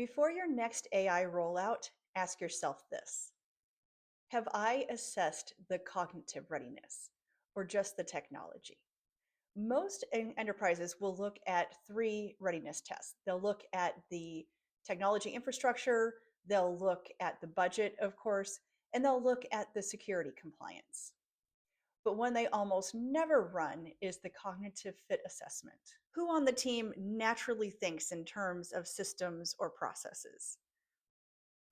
Before your next AI rollout, ask yourself this. Have I assessed the cognitive readiness or just the technology? Most enterprises will look at three readiness tests. They'll look at the technology infrastructure, they'll look at the budget, of course, and they'll look at the security compliance. But one they almost never run is the cognitive fit assessment. Who on the team naturally thinks in terms of systems or processes?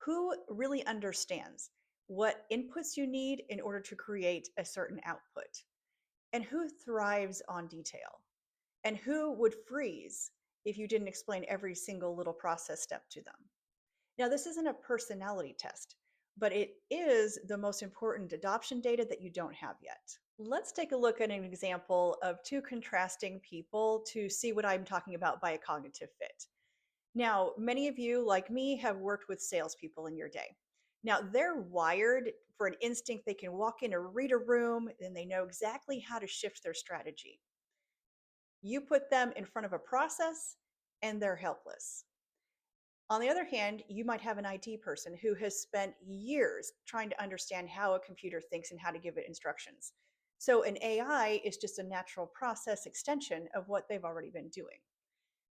Who really understands what inputs you need in order to create a certain output? And who thrives on detail? And who would freeze if you didn't explain every single little process step to them? Now, this isn't a personality test, but it is the most important adoption data that you don't have yet. Let's take a look at an example of two contrasting people to see what I'm talking about by a cognitive fit. Now, many of you, like me, have worked with salespeople in your day. Now, they're wired for an instinct. They can walk in and read a room, and they know exactly how to shift their strategy. You put them in front of a process, and they're helpless. On the other hand, you might have an IT person who has spent years trying to understand how a computer thinks and how to give it instructions. So, an AI is just a natural process extension of what they've already been doing.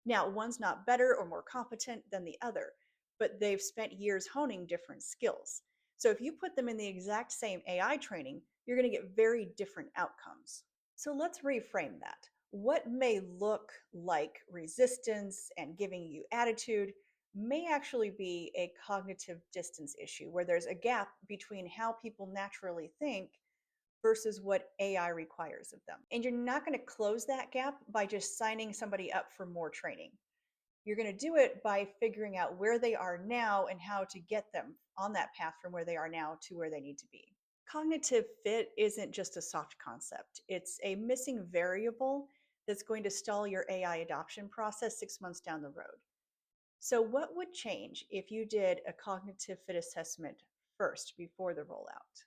Now, one's not better or more competent than the other, but they've spent years honing different skills. So if you put them in the exact same AI training, you're going to get very different outcomes. So let's reframe that. What may look like resistance and giving you attitude may actually be a cognitive distance issue where there's a gap between how people naturally think versus what AI requires of them. And you're not going to close that gap by just signing somebody up for more training. You're going to do it by figuring out where they are now and how to get them on that path from where they are now to where they need to be. Cognitive fit isn't just a soft concept, it's a missing variable that's going to stall your AI adoption process 6 months down the road. So, what would change if you did a cognitive fit assessment first before the rollout?